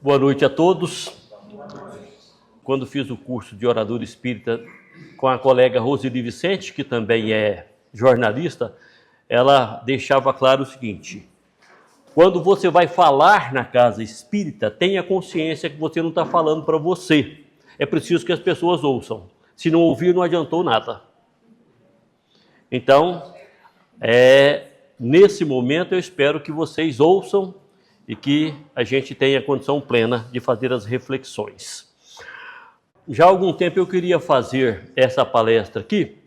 Boa noite a todos. Quando fiz o curso de orador espírita com a colega Roseli Vicente, que também é jornalista, ela deixava claro o seguinte: quando você vai falar na casa espírita, tenha consciência que você não está falando para você. É preciso que as pessoas ouçam. Se não ouvir, não adiantou nada. Então, nesse momento eu espero que vocês ouçam e que a gente tenha condição plena de fazer as reflexões. Já há algum tempo eu queria fazer essa palestra aqui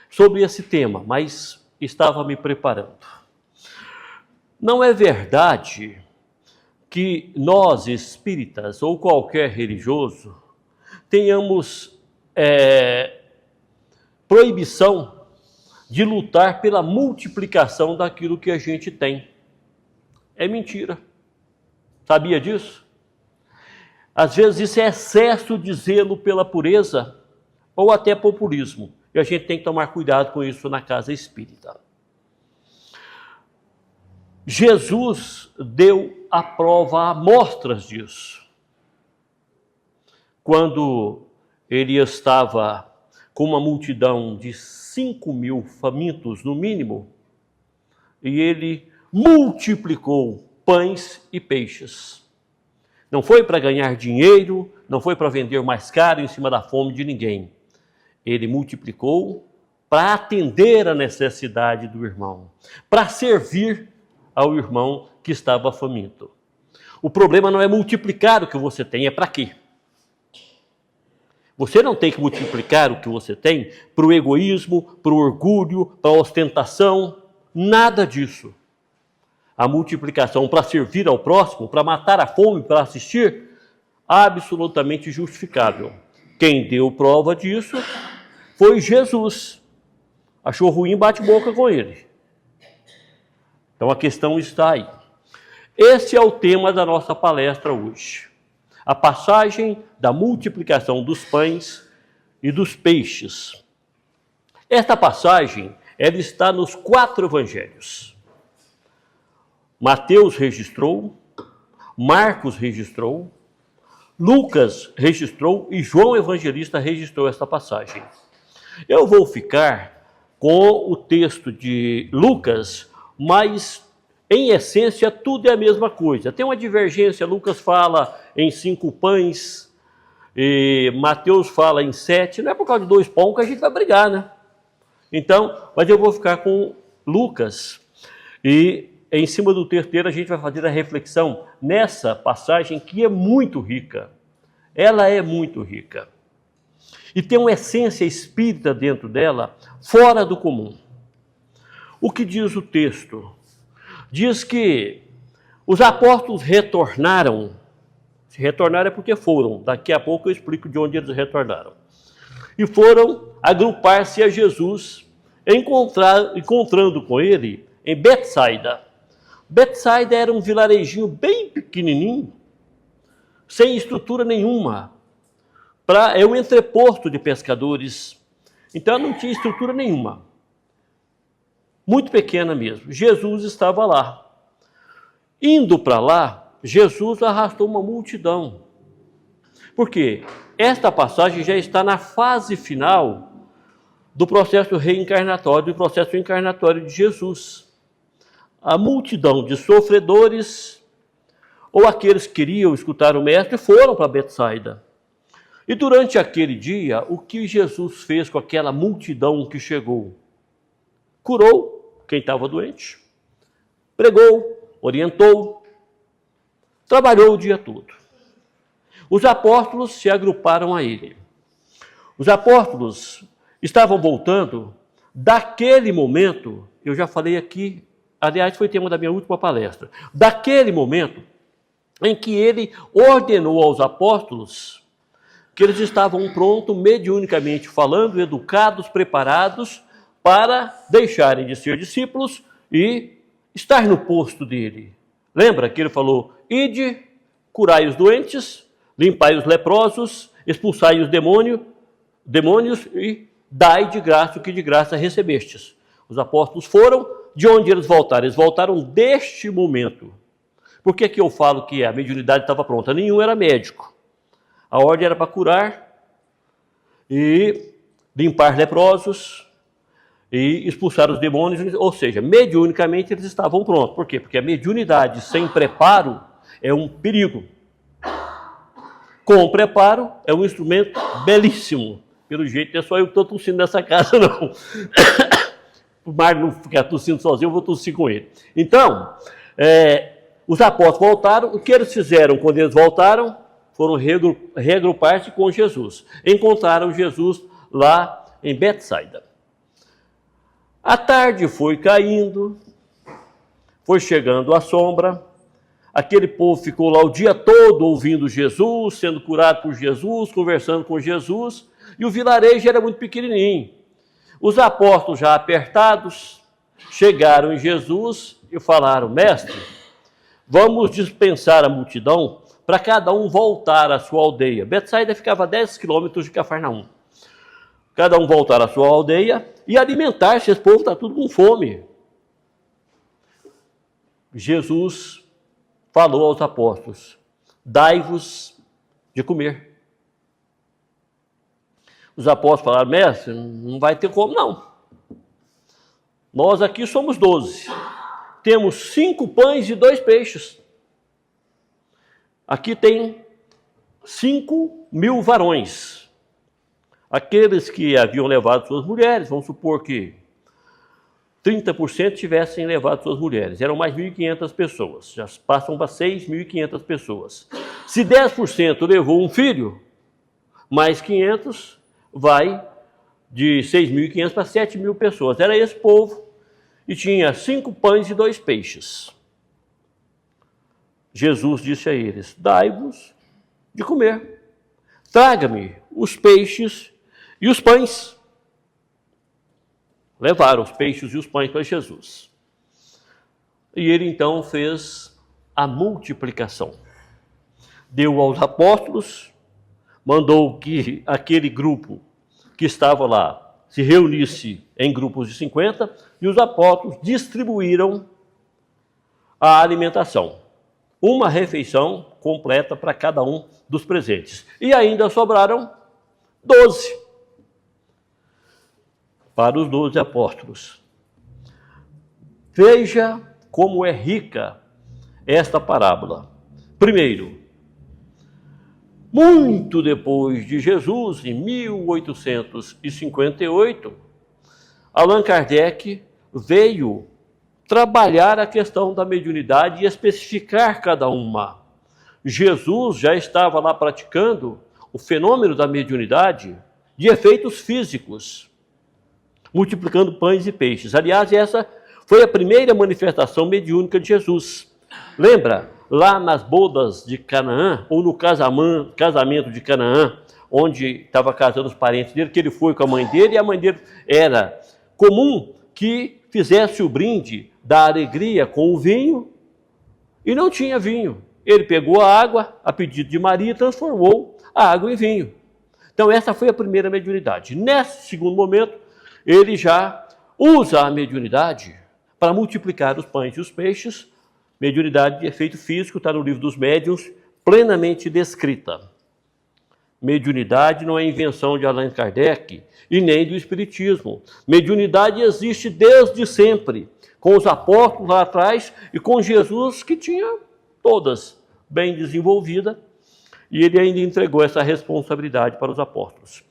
sobre esse tema, mas estava me preparando. Não é verdade que nós, espíritas ou qualquer religioso, tenhamos proibição de lutar pela multiplicação daquilo que a gente tem. É mentira. Sabia disso? Às vezes isso é excesso de zelo pela pureza ou até populismo. E a gente tem que tomar cuidado com isso na casa espírita. Jesus deu a prova, amostras disso. Quando ele estava com uma multidão de 5.000 famintos no mínimo, e ele multiplicou pães e peixes. Não foi para ganhar dinheiro, não foi para vender mais caro em cima da fome de ninguém. Ele multiplicou para atender a necessidade do irmão, para servir ao irmão que estava faminto. O problema não é multiplicar o que você tem, é para quê? Você não tem que multiplicar o que você tem para o egoísmo, para o orgulho, para a ostentação, nada disso. A multiplicação para servir ao próximo, para matar a fome, para assistir, absolutamente justificável. Quem deu prova disso foi Jesus. Achou ruim, bate boca com ele. Então a questão está aí. Esse é o tema da nossa palestra hoje. A passagem da multiplicação dos pães e dos peixes. Esta passagem, ela está nos 4 evangelhos. Mateus registrou, Marcos registrou, Lucas registrou e João Evangelista registrou esta passagem. Eu vou ficar com o texto de Lucas, mas em essência tudo é a mesma coisa. Tem uma divergência, Lucas fala em 5 pães, e Mateus fala em 7, não é por causa de 2 pães que a gente vai brigar, né? Então, mas eu vou ficar com Lucas e em cima do terceiro a gente vai fazer a reflexão nessa passagem que é muito rica. Ela é muito rica. E tem uma essência espírita dentro dela, fora do comum. O que diz o texto? Diz que os apóstolos retornaram. Se retornaram é porque foram. Daqui a pouco eu explico de onde eles retornaram. E foram agrupar-se a Jesus, encontrando com ele em Betsaida. Betsaida era um vilarejinho bem pequenininho, sem estrutura nenhuma. É um entreposto de pescadores. Então não tinha estrutura nenhuma. Muito pequena mesmo. Jesus estava lá. Indo para lá, Jesus arrastou uma multidão. Por quê? Esta passagem já está na fase final do processo reencarnatório, do processo encarnatório de Jesus. A multidão de sofredores, ou aqueles que queriam escutar o mestre, foram para Betsaida. E durante aquele dia, o que Jesus fez com aquela multidão que chegou? Curou quem estava doente, pregou, orientou, trabalhou o dia todo. Os apóstolos se agruparam a ele. Os apóstolos estavam voltando daquele momento, eu já falei aqui, aliás, foi tema da minha última palestra, daquele momento em que ele ordenou aos apóstolos que eles estavam prontos, mediunicamente falando, educados, preparados, para deixarem de ser discípulos e estar no posto dele. Lembra que ele falou: ide, curai os doentes, limpai os leprosos, expulsai os demônios e dai de graça o que de graça recebestes. Os apóstolos foram. De onde eles voltaram? Eles voltaram deste momento. Por que que eu falo que a mediunidade estava pronta? Nenhum era médico. A ordem era para curar e limpar leprosos e expulsar os demônios, ou seja, mediunicamente eles estavam prontos. Por quê? Porque a mediunidade sem preparo é um perigo. Com preparo é um instrumento belíssimo. Pelo jeito, não é só eu que estou tossindo nessa casa, não. O Mário não ficar tossindo sozinho, eu vou tossir com ele. Então, os apóstolos voltaram. O que eles fizeram quando eles voltaram? Foram reagrupar-se com Jesus. Encontraram Jesus lá em Betsaida. A tarde foi caindo, foi chegando a sombra. Aquele povo ficou lá o dia todo ouvindo Jesus, sendo curado por Jesus, conversando com Jesus. E o vilarejo era muito pequenininho. Os apóstolos, já apertados, chegaram em Jesus e falaram: mestre, vamos dispensar a multidão para cada um voltar à sua aldeia. Betsaida ficava a 10 quilômetros de Cafarnaum. Cada um voltar à sua aldeia e alimentar-se. Esse povo está tudo com fome. Jesus falou aos apóstolos: dai-vos de comer. Os apóstolos falaram: mestre, não vai ter como não. Nós aqui somos 12. Temos 5 pães e 2 peixes. Aqui tem 5.000 varões. Aqueles que haviam levado suas mulheres, vamos supor que 30% tivessem levado suas mulheres. Eram mais 1.500 pessoas. Já passam para 6.500 pessoas. Se 10% levou um filho, mais 500 vai de 6.500 para 7.000 pessoas. Era esse povo e tinha 5 pães e 2 peixes. Jesus disse a eles: dai-vos de comer. Traga-me os peixes e os pães. Levaram os peixes e os pães para Jesus. E ele então fez a multiplicação. Deu aos apóstolos, mandou que aquele grupo que estava lá se reunisse em grupos de 50, e os apóstolos distribuíram a alimentação. Uma refeição completa para cada um dos presentes. E ainda sobraram 12 para os 12 apóstolos. Veja como é rica esta parábola. Primeiro, muito depois de Jesus, em 1858, Allan Kardec veio trabalhar a questão da mediunidade e especificar cada uma. Jesus já estava lá praticando o fenômeno da mediunidade de efeitos físicos, multiplicando pães e peixes. Aliás, essa foi a primeira manifestação mediúnica de Jesus. Lembra, lá nas bodas de Canaã, ou no casamento de Canaã, onde estava casando os parentes dele, que ele foi com a mãe dele, e a mãe dele era comum que fizesse o brinde da alegria com o vinho, e não tinha vinho. Ele pegou a água, a pedido de Maria, e transformou a água em vinho. Então essa foi a primeira mediunidade. Nesse segundo momento, ele já usa a mediunidade para multiplicar os pães e os peixes. Mediunidade de efeito físico, está no livro dos médiuns, plenamente descrita. Mediunidade não é invenção de Allan Kardec e nem do Espiritismo. Mediunidade existe desde sempre, com os apóstolos lá atrás e com Jesus, que tinha todas bem desenvolvida, e ele ainda entregou essa responsabilidade para os apóstolos.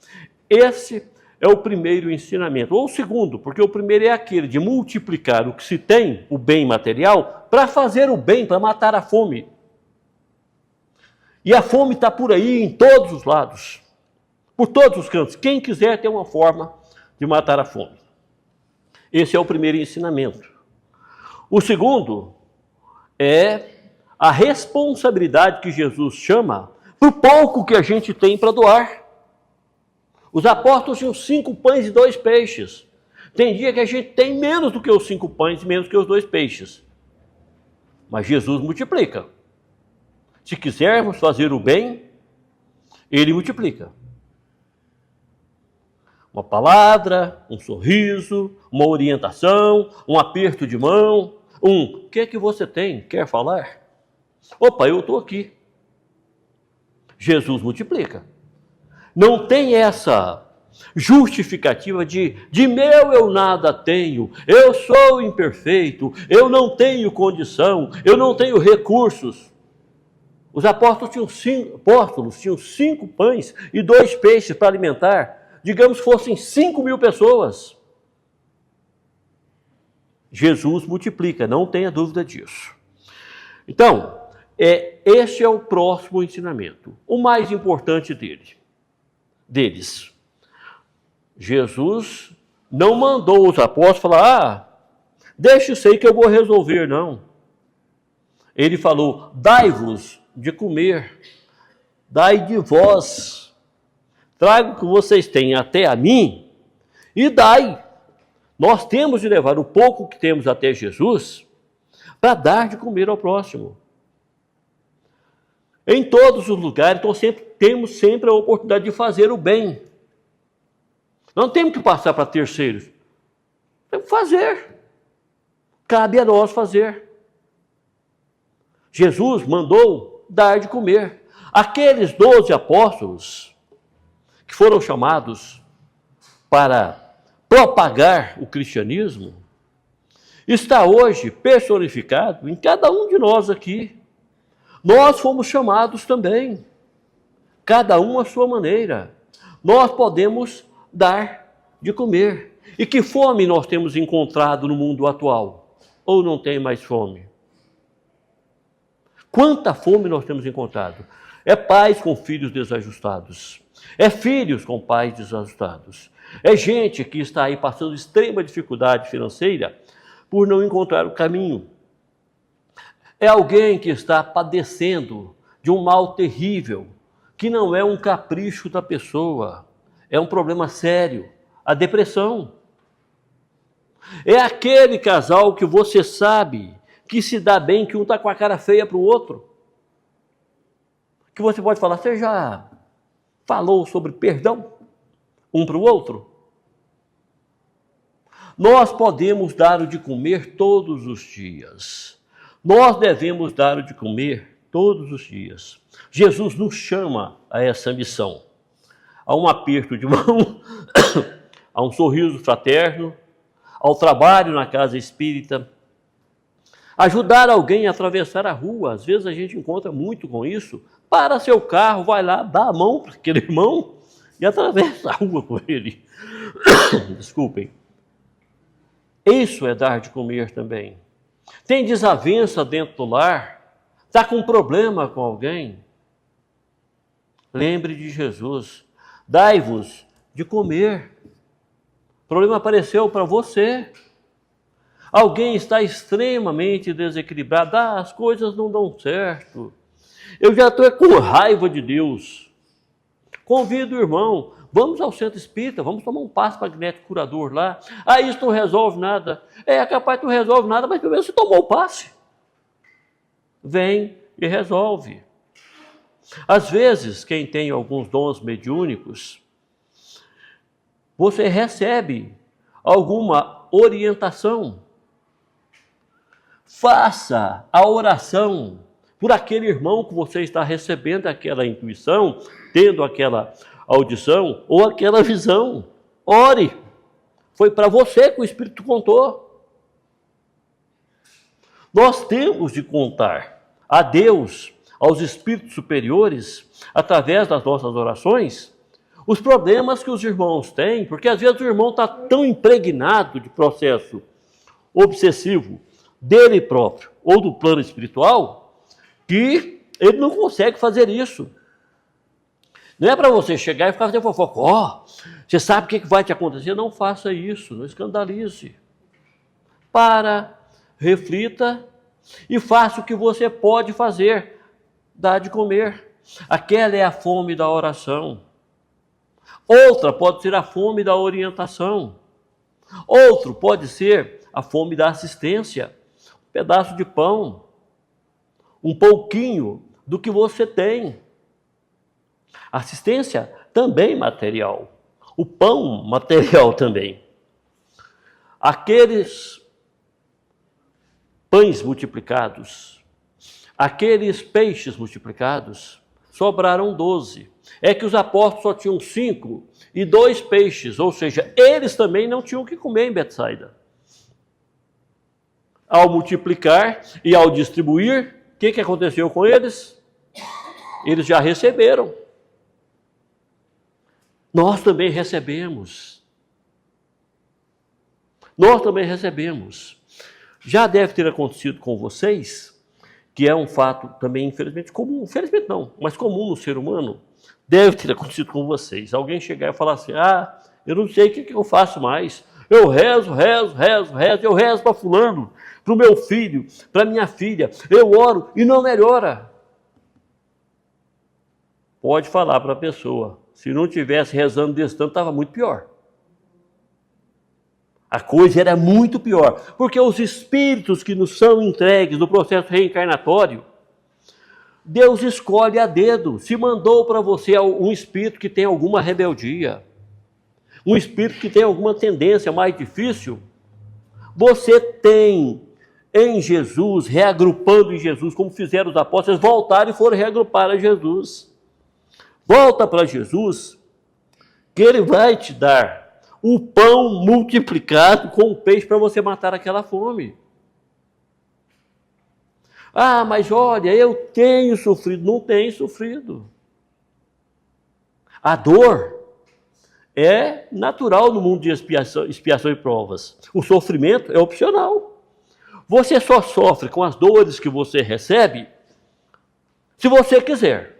Esse é o primeiro ensinamento, ou o segundo, porque o primeiro é aquele de multiplicar o que se tem, o bem material, para fazer o bem, para matar a fome. E a fome está por aí, em todos os lados, por todos os cantos. Quem quiser ter uma forma de matar a fome. Esse é o primeiro ensinamento. O segundo é a responsabilidade que Jesus chama por pouco que a gente tem para doar. Os apóstolos tinham 5 pães e 2 peixes. Tem dia que a gente tem menos do que os 5 pães e menos do que os 2 peixes. Mas Jesus multiplica. Se quisermos fazer o bem, ele multiplica. Uma palavra, um sorriso, uma orientação, um aperto de mão, o que é que você tem? Quer falar? Opa, eu estou aqui. Jesus multiplica. Não tem essa justificativa de meu eu nada tenho, eu sou imperfeito, eu não tenho condição, eu não tenho recursos. Os apóstolos tinham 5 pães e 2 peixes para alimentar, digamos que fossem 5.000 pessoas. Jesus multiplica, não tenha dúvida disso. Então, este é o próximo ensinamento, o mais importante deles. Jesus não mandou os apóstolos falar, deixa isso aí que eu vou resolver, não. Ele falou, dai-vos de comer, dai de vós, traga o que vocês têm até a mim e dai. Nós temos de levar o pouco que temos até Jesus para dar de comer ao próximo. Em todos os lugares, então temos sempre a oportunidade de fazer o bem. Não temos que passar para terceiros. Temos que fazer. Cabe a nós fazer. Jesus mandou dar de comer. Aqueles 12 apóstolos que foram chamados para propagar o cristianismo, está hoje personificado em cada um de nós aqui. Nós fomos chamados também, cada um à sua maneira. Nós podemos dar de comer. E que fome nós temos encontrado no mundo atual? Ou não tem mais fome? Quanta fome nós temos encontrado? É pais com filhos desajustados. É filhos com pais desajustados. É gente que está aí passando extrema dificuldade financeira por não encontrar o caminho. É alguém que está padecendo de um mal terrível, que não é um capricho da pessoa, é um problema sério, a depressão. É aquele casal que você sabe que se dá bem, que um está com a cara feia para o outro. Que você pode falar, você já falou sobre perdão um para o outro? Nós podemos dar o de comer todos os dias. Nós devemos dar o de comer todos os dias. Jesus nos chama a essa missão. A um aperto de mão, a um sorriso fraterno, ao trabalho na casa espírita, ajudar alguém a atravessar a rua. Às vezes a gente encontra muito com isso. Para seu carro, vai lá, dá a mão para aquele irmão e atravessa a rua com ele. Desculpem. Isso é dar de comer também. Tem desavença dentro do lar? Está com problema com alguém? Lembre de Jesus. Dai-vos de comer. O problema apareceu para você. Alguém está extremamente desequilibrado. As coisas não dão certo. Eu já estou com raiva de Deus. Convido o irmão. Vamos ao centro espírita, vamos tomar um passe magnético curador lá. Isso não resolve nada. É capaz que não resolve nada, mas pelo menos você tomou o passe. Vem e resolve. Às vezes, quem tem alguns dons mediúnicos, você recebe alguma orientação. Faça a oração por aquele irmão que você está recebendo aquela intuição, tendo aquela audição ou aquela visão. Ore. Foi para você que o Espírito contou. Nós temos de contar a Deus, aos espíritos superiores, através das nossas orações, os problemas que os irmãos têm, porque às vezes o irmão está tão impregnado de processo obsessivo dele próprio ou do plano espiritual, que ele não consegue fazer isso. Não é para você chegar e ficar fazendo fofoca. Você sabe o que vai te acontecer? Não faça isso, não escandalize. Reflita e faça o que você pode fazer. Dá de comer. Aquela é a fome da oração. Outra pode ser a fome da orientação. Outro pode ser a fome da assistência. Um pedaço de pão. Um pouquinho do que você tem. Assistência também material. O pão material também. Aqueles pães multiplicados aqueles peixes multiplicados, sobraram 12. É que os apóstolos só tinham 5 e 2 peixes, ou seja, eles também não tinham o que comer em Betsaida. Ao multiplicar e ao distribuir, o que aconteceu com eles? Eles já receberam. Nós também recebemos. Nós também recebemos. Já deve ter acontecido com vocês, que é um fato também, infelizmente, comum. Infelizmente não, mas comum no ser humano. Deve ter acontecido com vocês. Alguém chegar e falar assim, eu não sei o que eu faço mais. Eu rezo, eu rezo para fulano, para o meu filho, para minha filha. Eu oro e não melhora. Pode falar para a pessoa, se não tivesse rezando desse tanto, estava muito pior. A coisa era muito pior, porque os espíritos que nos são entregues no processo reencarnatório, Deus escolhe a dedo. Se mandou para você um espírito que tem alguma rebeldia, um espírito que tem alguma tendência mais difícil, você tem em Jesus, reagrupando em Jesus, como fizeram os apóstolos, voltaram e foram reagrupar a Jesus. Volta para Jesus, que Ele vai te dar o pão multiplicado com o peixe para você matar aquela fome. Mas olha, eu tenho sofrido. Não tenho sofrido. A dor é natural no mundo de expiação e provas. O sofrimento é opcional. Você só sofre com as dores que você recebe se você quiser.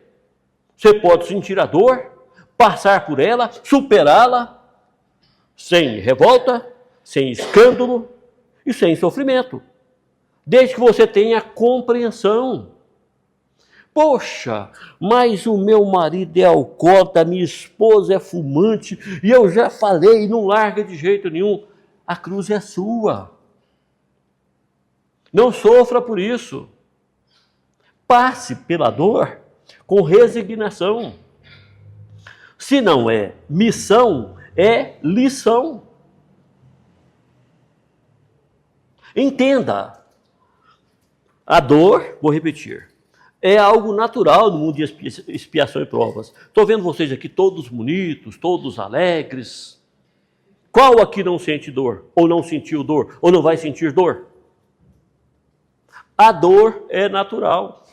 Você pode sentir a dor, passar por ela, superá-la, sem revolta, sem escândalo e sem sofrimento. Desde que você tenha compreensão. Poxa, mas o meu marido é alcoólatra, minha esposa é fumante, e eu já falei, não larga de jeito nenhum. A cruz é sua. Não sofra por isso. Passe pela dor com resignação. Se não é missão, é lição. Entenda, a dor, vou repetir, é algo natural no mundo de expiação e provas. Estou vendo vocês aqui todos bonitos, todos alegres. Qual aqui não sente dor? Ou não sentiu dor? Ou não vai sentir dor? A dor é natural.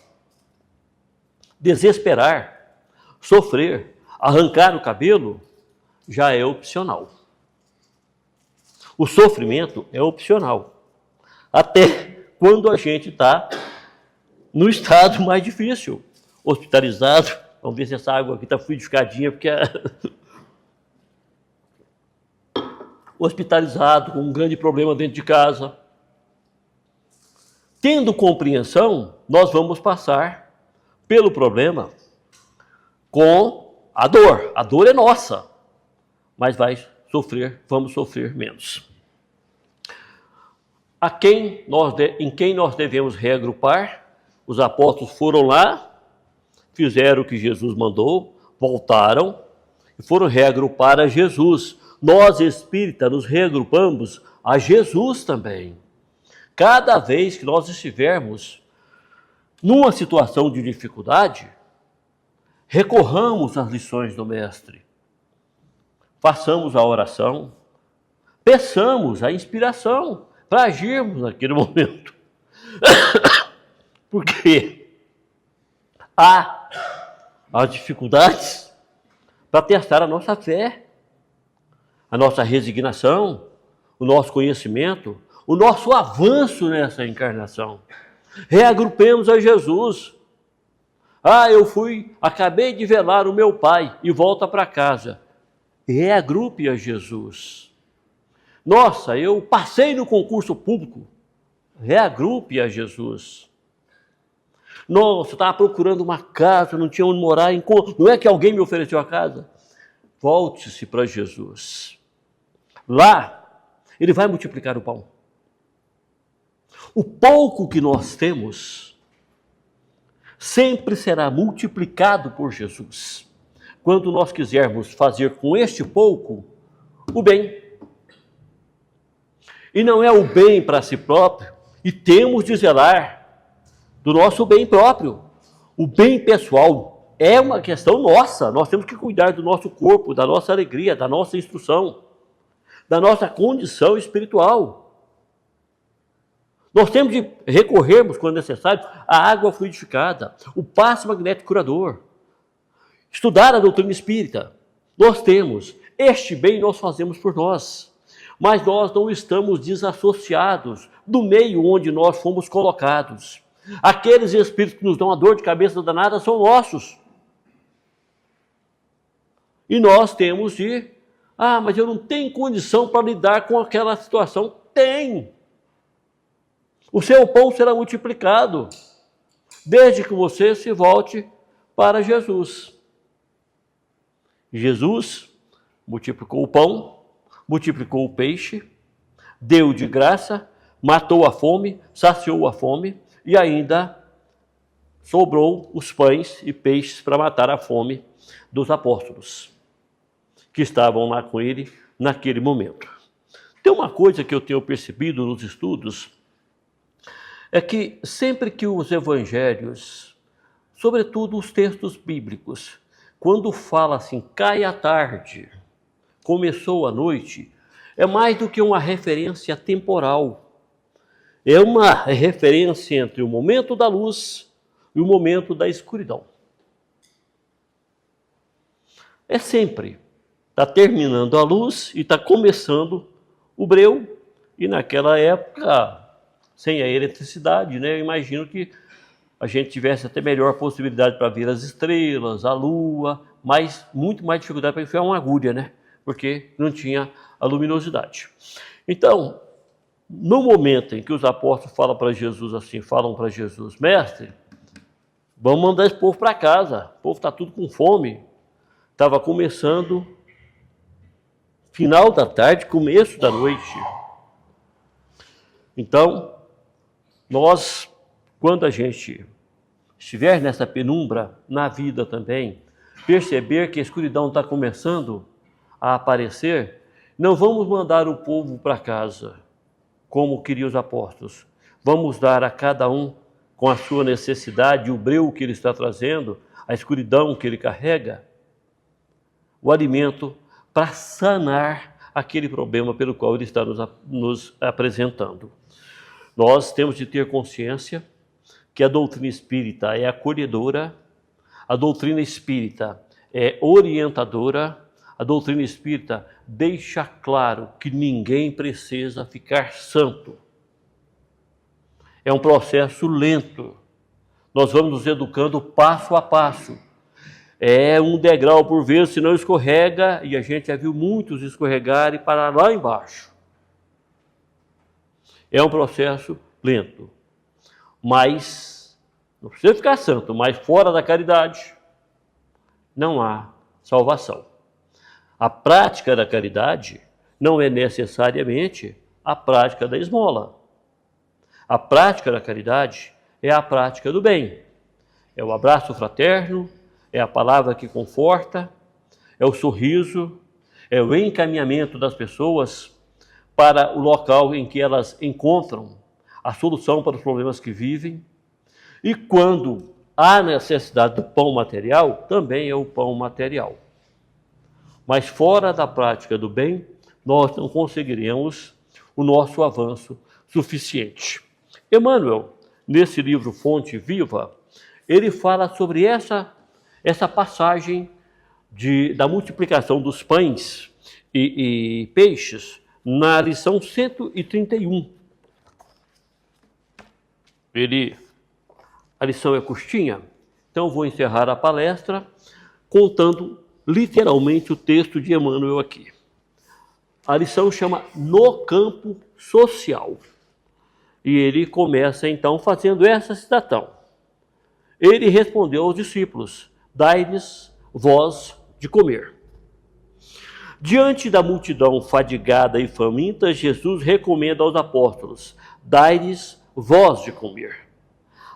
Desesperar, sofrer, arrancar o cabelo, já é opcional. O sofrimento é opcional. Até quando a gente está no estado mais difícil, hospitalizado. Vamos ver se essa água aqui está fluidificadinha, porque é hospitalizado, com um grande problema dentro de casa. Tendo compreensão, nós vamos passar pelo problema com a dor. A dor é nossa, mas vamos sofrer menos. Em quem nós devemos reagrupar? Os apóstolos foram lá, fizeram o que Jesus mandou, voltaram e foram reagrupar a Jesus. Nós, espíritas, nos reagrupamos a Jesus também. Cada vez que nós estivermos numa situação de dificuldade, recorramos às lições do Mestre. Façamos a oração, peçamos a inspiração para agirmos naquele momento. Porque há as dificuldades para testar a nossa fé, a nossa resignação, o nosso conhecimento, o nosso avanço nessa encarnação. Reagrupemos a Jesus. Acabei de velar o meu pai e volta para casa. Reagrupe a Jesus. Nossa, eu passei no concurso público. Reagrupe a Jesus. Nossa, eu estava procurando uma casa, não tinha onde morar. Não é que alguém me ofereceu a casa? Volte-se para Jesus. Lá, Ele vai multiplicar o pão. O pouco que nós temos sempre será multiplicado por Jesus. Quando nós quisermos fazer com este pouco o bem. E não é o bem para si próprio, e temos de zelar do nosso bem próprio. O bem pessoal é uma questão nossa. Nós temos que cuidar do nosso corpo, da nossa alegria, da nossa instrução, da nossa condição espiritual. Nós temos de recorrermos, quando necessário, à água fluidificada, o passe magnético curador, estudar a doutrina espírita. Nós temos. Este bem nós fazemos por nós, mas nós não estamos desassociados do meio onde nós fomos colocados. Aqueles espíritos que nos dão a dor de cabeça danada são nossos. E nós temos de, mas eu não tenho condição para lidar com aquela situação. Tem. O seu pão será multiplicado, desde que você se volte para Jesus. Jesus multiplicou o pão, multiplicou o peixe, deu de graça, matou a fome, saciou a fome e ainda sobrou os pães e peixes para matar a fome dos apóstolos que estavam lá com ele naquele momento. Tem uma coisa que eu tenho percebido nos estudos, é que sempre que os evangelhos, sobretudo os textos bíblicos, quando fala assim, cai a tarde, começou a noite, é mais do que uma referência temporal. É uma referência entre o momento da luz e o momento da escuridão. É sempre. Está terminando a luz e está começando o breu. E naquela época, sem a eletricidade, né, eu imagino que a gente tivesse até melhor possibilidade para ver as estrelas, a lua, mas muito mais dificuldade para enfiar uma agulha, né? Porque não tinha a luminosidade. Então, no momento em que os apóstolos falam para Jesus, mestre, vamos mandar esse povo para casa, o povo está tudo com fome. Estava começando final da tarde, começo da noite. Então, nós, quando a gente estiver nessa penumbra, na vida também, perceber que a escuridão está começando a aparecer, não vamos mandar o povo para casa, como queriam os apóstolos. Vamos dar a cada um, com a sua necessidade, o breu que ele está trazendo, a escuridão que ele carrega, o alimento para sanar aquele problema pelo qual ele está nos apresentando. Nós temos de ter consciência que a doutrina espírita é acolhedora, a doutrina espírita é orientadora, a doutrina espírita deixa claro que ninguém precisa ficar santo. É um processo lento. Nós vamos nos educando passo a passo. É um degrau por vez, senão escorrega, e a gente já viu muitos escorregarem e parar lá embaixo. É um processo lento. Mas, não precisa ficar santo, mas fora da caridade, não há salvação. A prática da caridade não é necessariamente a prática da esmola. A prática da caridade é a prática do bem. É o abraço fraterno, é a palavra que conforta, é o sorriso, é o encaminhamento das pessoas para o local em que elas encontram a solução para os problemas que vivem. E quando há necessidade do pão material, também é o pão material. Mas fora da prática do bem, nós não conseguiremos o nosso avanço suficiente. Emmanuel, nesse livro Fonte Viva, ele fala sobre essa passagem da multiplicação dos pães e peixes na lição 131. A lição é curtinha, então vou encerrar a palestra contando literalmente o texto de Emmanuel aqui. A lição chama No Campo Social. E ele começa então fazendo essa citação. Ele respondeu aos discípulos: dai-lhes vós de comer. Diante da multidão fadigada e faminta, Jesus recomenda aos apóstolos: dai-lhes vós de comer.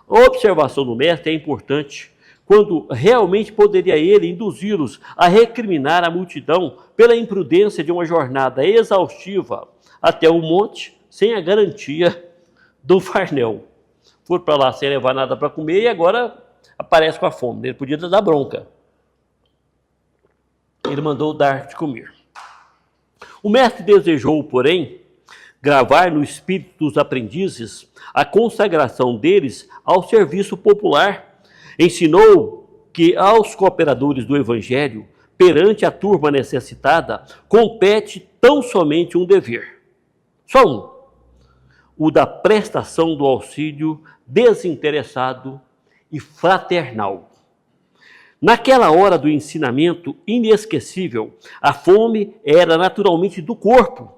A observação do mestre é importante, quando realmente poderia ele induzi-los a recriminar a multidão pela imprudência de uma jornada exaustiva até o monte, sem a garantia do farnel. foram para lá sem levar nada para comer e agora aparece com a fome. Ele podia dar bronca. Ele mandou dar de comer. O mestre desejou, porém, gravar no espírito dos aprendizes a consagração deles ao serviço popular. Ensinou que aos cooperadores do Evangelho, perante a turma necessitada, compete tão somente um dever. Só um. O da prestação do auxílio desinteressado e fraternal. Naquela hora do ensinamento inesquecível, a fome era naturalmente do corpo,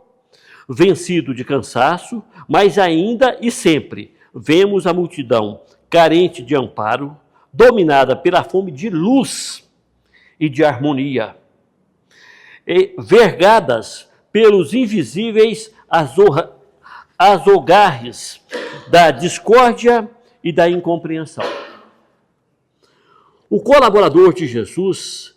vencido de cansaço, mas ainda e sempre vemos a multidão carente de amparo, dominada pela fome de luz e de harmonia, e vergadas pelos invisíveis azogarres da discórdia e da incompreensão. O colaborador de Jesus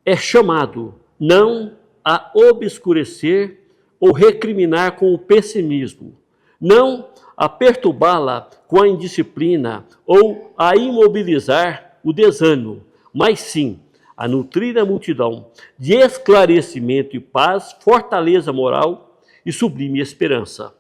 é chamado não a obscurecer ou recriminar com o pessimismo, não a perturbá-la com a indisciplina ou a imobilizar o desânimo, mas sim a nutrir a multidão de esclarecimento e paz, fortaleza moral e sublime esperança.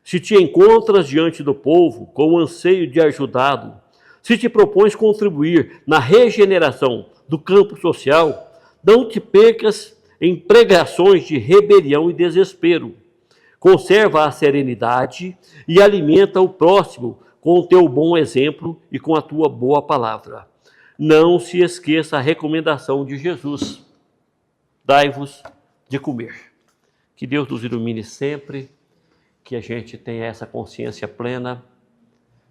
Se te encontras diante do povo com o anseio de ajudá-lo, se te propões contribuir na regeneração do campo social, não te percas em pregações de rebelião e desespero. Conserva a serenidade e alimenta o próximo com o teu bom exemplo e com a tua boa palavra. Não se esqueça a recomendação de Jesus. Dai-vos de comer. Que Deus nos ilumine sempre, que a gente tenha essa consciência plena,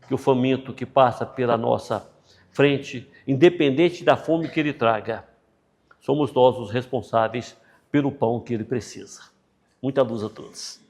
que o faminto que passa pela nossa frente, independente da fome que ele traga, somos nós os responsáveis pelo pão que ele precisa. Muita luz a todos.